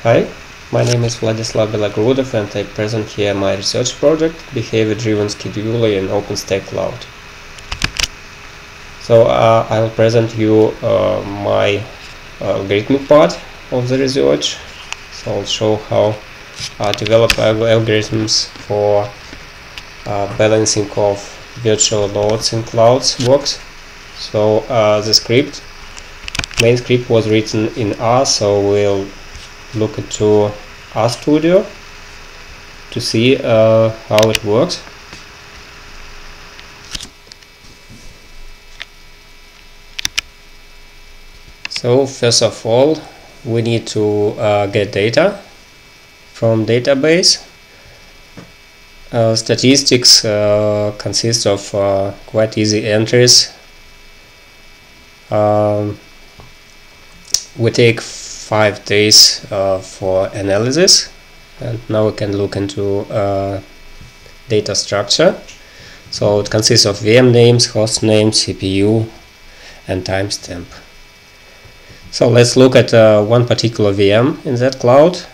Hi, my name is Vladislav Belagrodov and I present here my research project, Behavior-Driven Scheduler in OpenStack Cloud. So I'll present you my algorithmic part of the research. So I'll show how develop algorithms for balancing of virtual loads in clouds works. So the main script was written in R, so we'll look into RStudio to see how it works. So first of all, we need to get data from database. Statistics consists of quite easy entries. We take 5 days for analysis, and now we can look into data structure. So it consists of VM names, host name, CPU, and timestamp. So let's look at one particular VM in that cloud.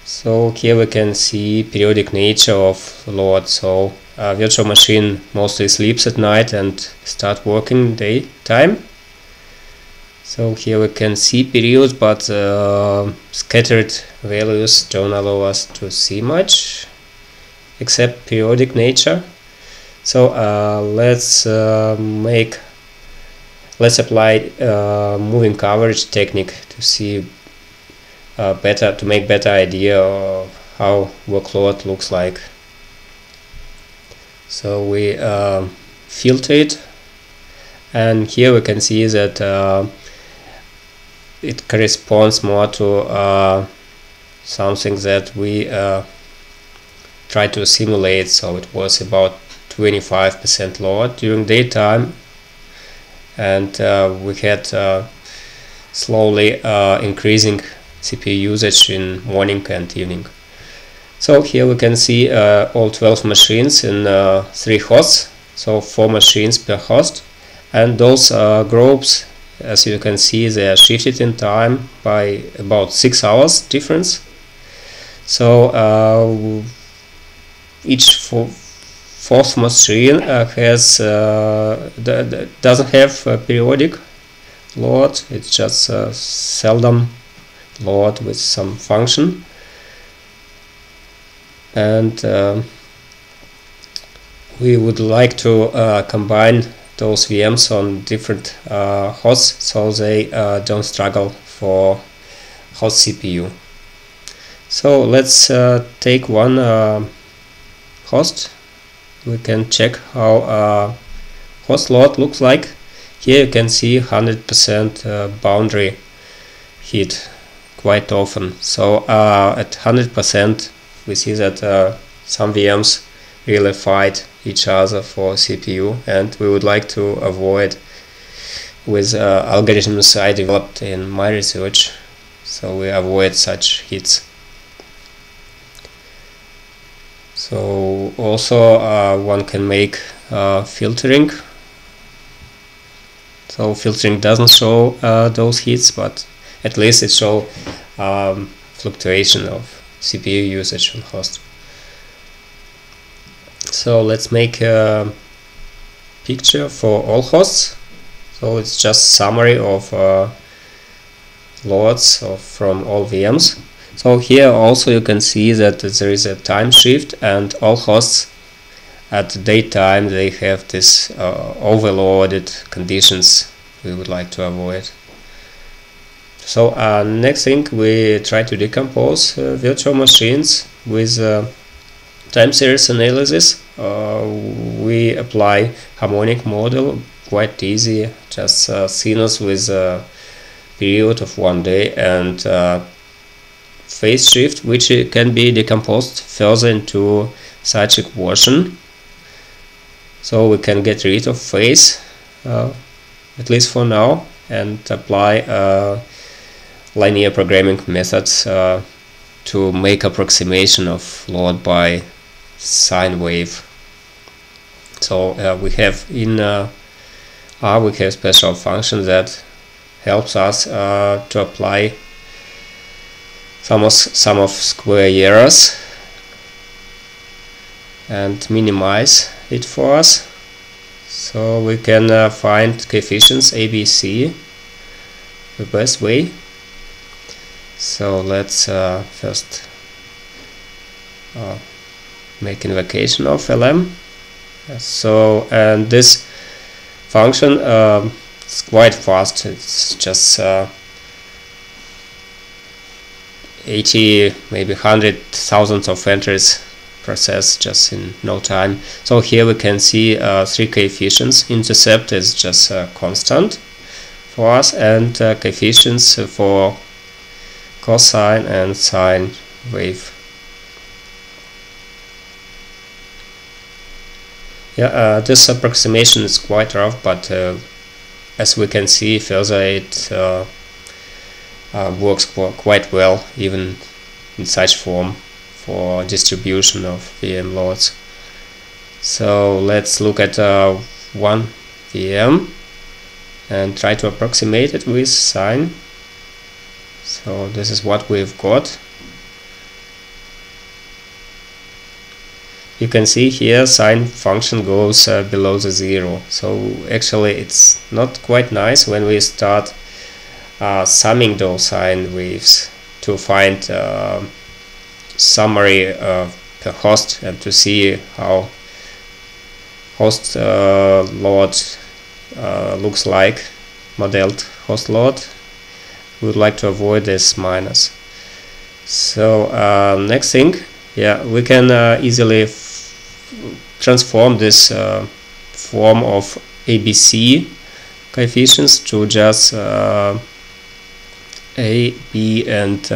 So here we can see periodic nature of load. So virtual machine mostly sleeps at night and start working daytime. So here we can see periods, but scattered values don't allow us to see much except periodic nature. So let's apply moving coverage technique to see to make better idea of how workload looks like. So we filter it, and here we can see that it corresponds more to something that we try to simulate. So it was about 25% load during daytime, and we had slowly increasing CPU usage in morning and evening. So here we can see all 12 machines in 3 hosts, so 4 machines per host, and those groups, as you can see, they are shifted in time by about 6 hours difference. So each fourth machine doesn't have a periodic load. It's just seldom load with some function, and we would like to combine those VMs on different hosts so they don't struggle for host CPU. So let's take one host. We can check how host load looks like. Here you can see 100% boundary hit quite often. So at 100% we see that some VMs really fight each other for CPU, and we would like to avoid with algorithms I developed in my research, so we avoid such hits. So also one can make filtering. So filtering doesn't show those hits, but at least it shows fluctuation of CPU usage on host. So let's make a picture for all hosts. So it's just summary of loads from all VMs. So here also you can see that there is a time shift, and all hosts at daytime they have this overloaded conditions we would like to avoid. So next thing, we try to decompose virtual machines with time series analysis. We apply harmonic model, quite easy, just sinus with a period of 1 day, and phase shift, which can be decomposed further into such equation. So we can get rid of phase, at least for now, and apply linear programming methods to make approximation of load by sine wave. So we have in R we have special function that helps us to apply sum of square errors and minimize it for us. So we can find coefficients A, B, C the best way. So let's first make invocation of LM. So, and this function is quite fast. It's just 80, maybe 100,000 of entries processed just in no time. So here we can see 3 coefficients. Intercept is just constant for us, and coefficients for cosine and sine wave. Yeah, this approximation is quite rough, but as we can see further, it works quite well, even in such form, for distribution of VM loads. So let's look at one VM and try to approximate it with sine. So this is what we've got. You can see here sine function goes below the 0. So actually it's not quite nice when we start summing those sine waves to find summary per host and to see how host load looks like, modeled host load. We would like to avoid this minus. So next thing, yeah, we can easily transform this form of ABC coefficients to just A, B, and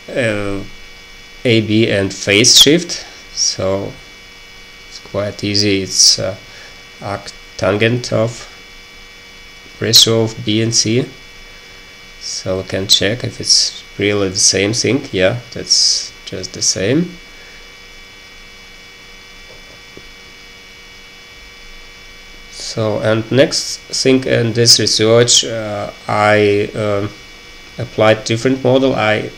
A, B, and phase shift. So it's quite easy. It's arctangent of ratio of B and C. So we can check if it's really the same thing. Yeah, that's just the same. So, and next thing in this research, I applied different model. I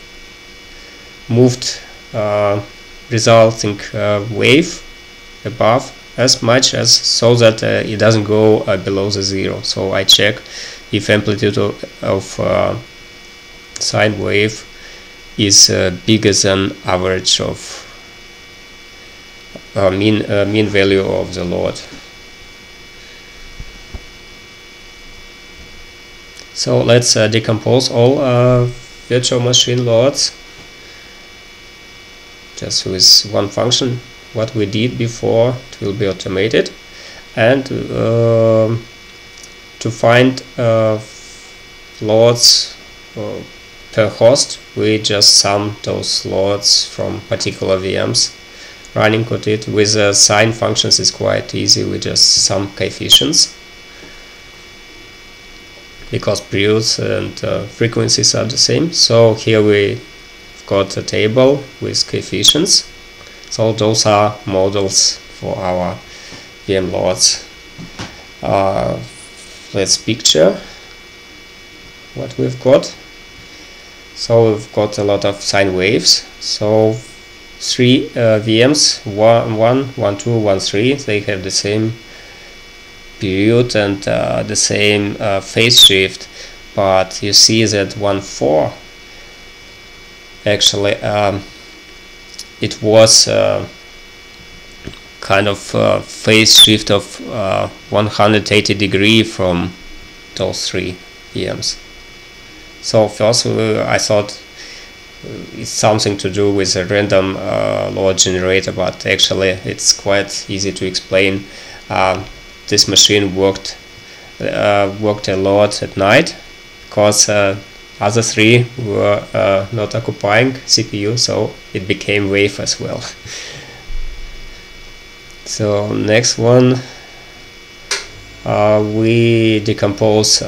moved resulting wave above as much as so that it doesn't go below the 0. So I check if amplitude of sine wave is bigger than average of mean value of the load. So let's decompose all virtual machine loads just with one function. What we did before, it will be automated, and to find loads per host, we just sum those loads from particular VMs running with it. With sine functions it's quite easy, we just sum coefficients because periods and frequencies are the same. So here we've got a table with coefficients. So those are models for our VM loads. Let's picture what we've got. So we've got a lot of sine waves. So 3 VMs, 1, 1, 2, 1, 3, they have the same period and the same phase shift, but you see that 1, 4 actually it was kind of phase shift of 180 degrees from those 3 VMs. So first I thought it's something to do with a random load generator, but actually it's quite easy to explain. This machine worked a lot at night because other 3 were not occupying CPU, so it became wave as well. So next one, we decompose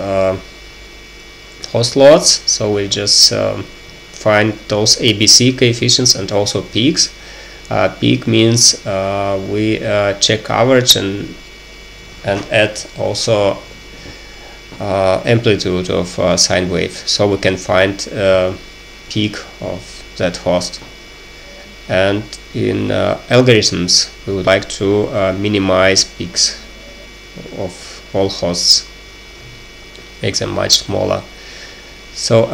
host loads. So we just find those ABC coefficients and also peaks. Peak means we check average and add also amplitude of sine wave, so we can find peak of that host. And in algorithms, we would like to minimize peaks of all hosts, make them much smaller. So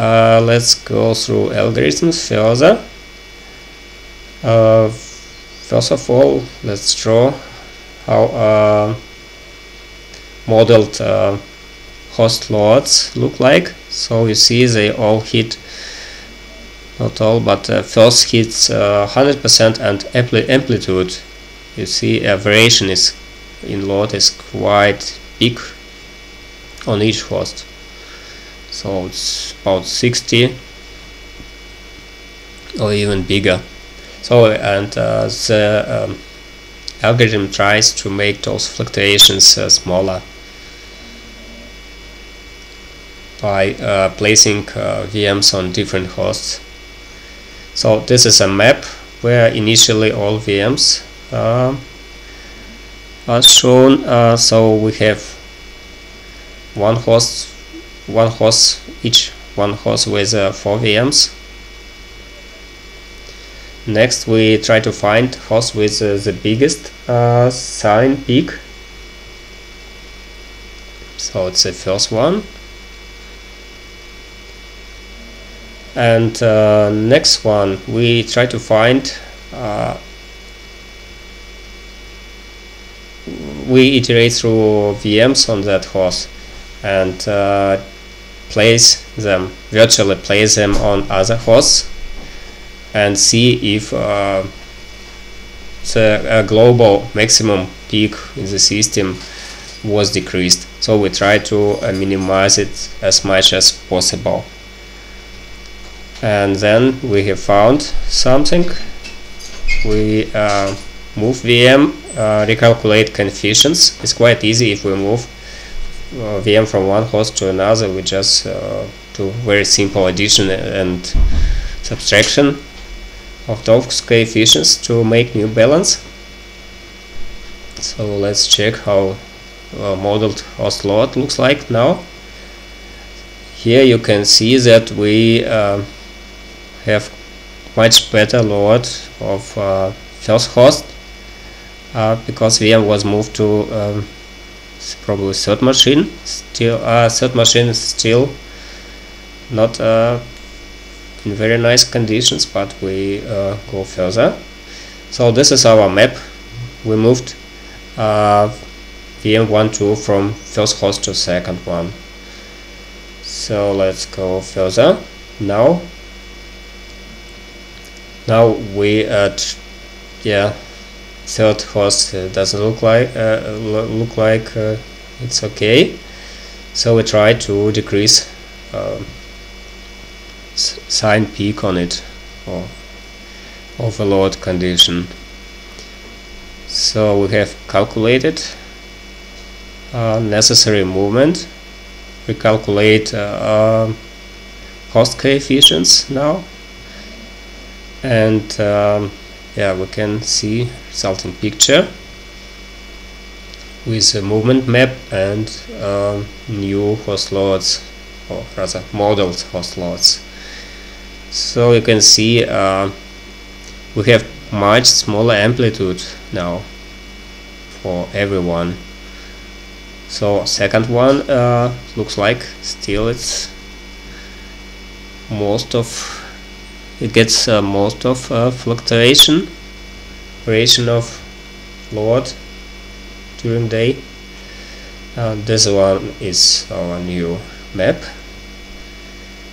let's go through algorithms further. First of all, let's draw how modeled host loads look like. So you see they all hit, not all, but first hits 100% and amplitude. You see variation is in load is quite big on each host. So it's about 60 or even bigger. So and the algorithm tries to make those fluctuations smaller by placing VMs on different hosts. So this is a map where initially all VMs are shown. So we have one host with 4 VMs. Next we try to find host with the biggest sine peak. So it's the first one. And next one we try to find, we iterate through VMs on that host and virtually place them on other hosts and see if the global maximum peak in the system was decreased. So we try to minimize it as much as possible. And then we have found something. We move VM, recalculate coefficients. It's quite easy. If we move VM from one host to another, we just do very simple addition and subtraction of those coefficients to make new balance. So let's check how modeled host load looks like now. Here you can see that we have much better load of first host because VM was moved to probably third machine. Still, third machine is still not in very nice conditions, but we go further. So this is our map. We moved VM12 from first host to second one. So let's go further. Now we third host doesn't look like it's okay. So we try to decrease sine peak on it, or overload condition. So we have calculated necessary movement. We calculate host coefficients now, and we can see resulting picture with a movement map and new host loads, or rather modeled host loads. So you can see we have much smaller amplitude now for everyone. So second one looks like still it gets most of fluctuation, variation of load during day. This one is our new map.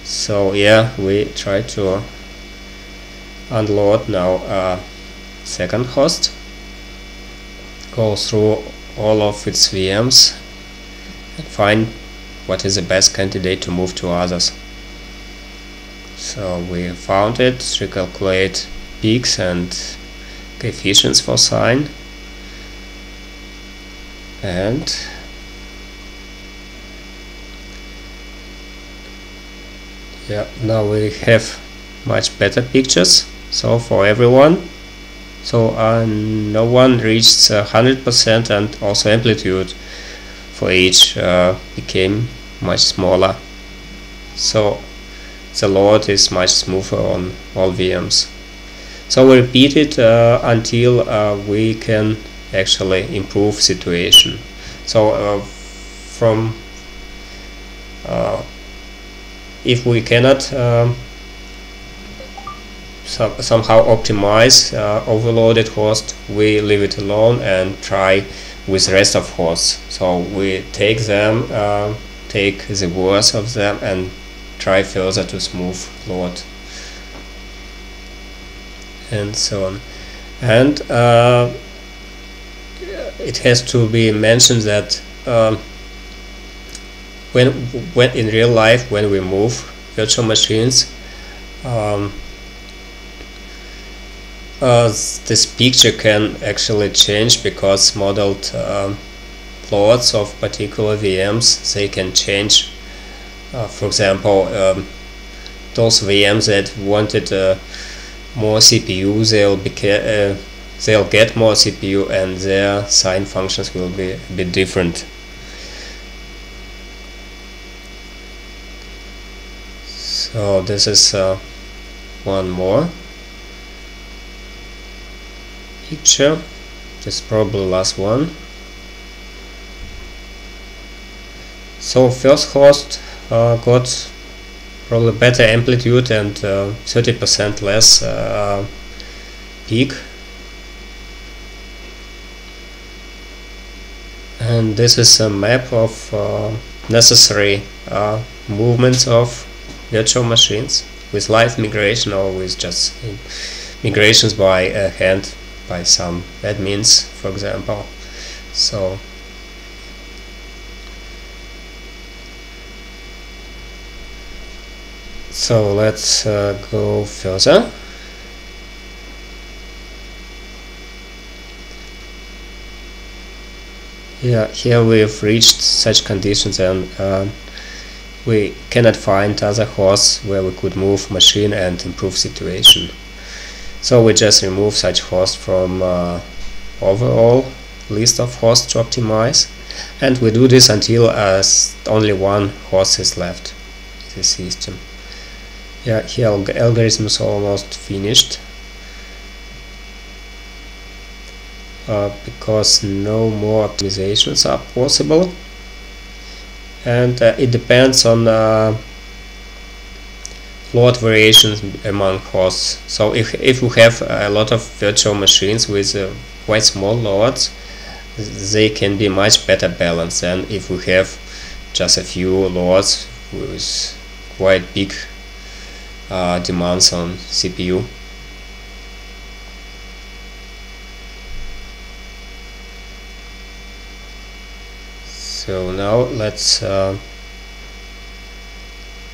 So yeah, we try to unload now second host, go through all of its VMs and find what is the best candidate to move to others. So we found it, recalculate peaks and coefficients for sine, and now we have much better pictures. So for everyone, so no one reached 100%, and also amplitude for each became much smaller, so the load is much smoother on all VMs. So we repeat it until we can actually improve situation. So from if we cannot somehow optimize overloaded host, we leave it alone and try with rest of hosts. So we take them, take the worst of them, and try further to smooth load, and so on. And it has to be mentioned that when in real life, when we move virtual machines, this picture can actually change, because modeled loads of particular VMs, they can change. For example, those VMs that wanted more CPU, they'll get more CPU, and their sign functions will be a bit different. So this is one more picture. This is probably the last one. So first host got probably better amplitude and 30% less peak. And this is a map of necessary movements of virtual machines with live migration, or with just migrations by hand by some admins, for example. So let's go further. Yeah, here we've reached such conditions, and we cannot find other hosts where we could move machine and improve situation. So we just remove such hosts from overall list of hosts to optimize, and we do this until only one host is left in the system. Yeah, here algorithm is almost finished, because no more optimizations are possible, and it depends on load variations among hosts. So if we have a lot of virtual machines with quite small loads, they can be much better balanced than if we have just a few loads with quite big demands on CPU. So now let's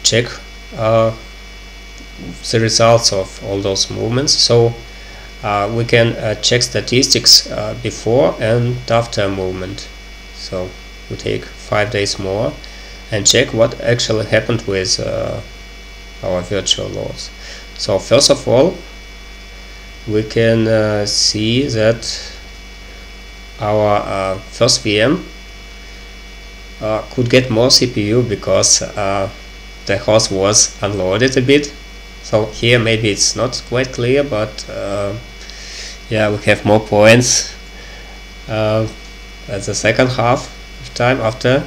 check the results of all those movements. So we can check statistics before and after movement. So we take 5 days more and check what actually happened with our virtual loads. So first of all, we can see that our first VM could get more CPU because the host was unloaded a bit. So here maybe it's not quite clear, but yeah, we have more points at the second half of time after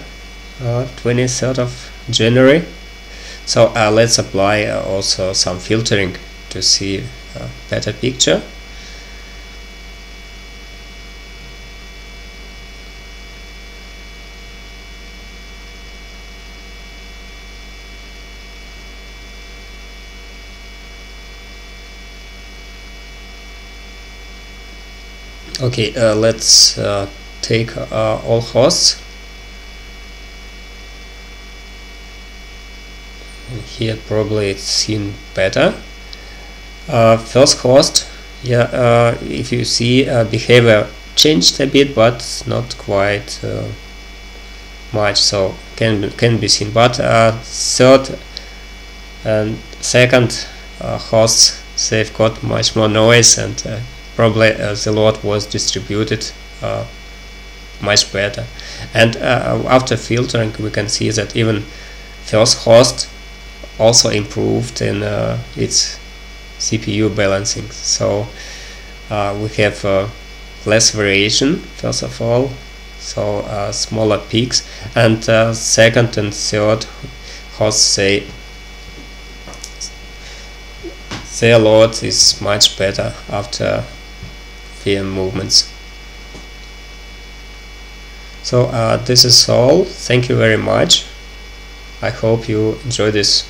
23rd of January. So let's apply also some filtering to see a better picture. Okay, let's take all hosts. And here probably it's seen better. First host, yeah, if you see behavior changed a bit, but not quite much, so can be seen. But third and second hosts, they've got much more noise, and probably the load was distributed much better. And after filtering, we can see that even first host also improved in its CPU balancing. So we have less variation, first of all, so smaller peaks, and second and third hosts say their load is much better after VM movements. So this is all. Thank you very much. I hope you enjoy this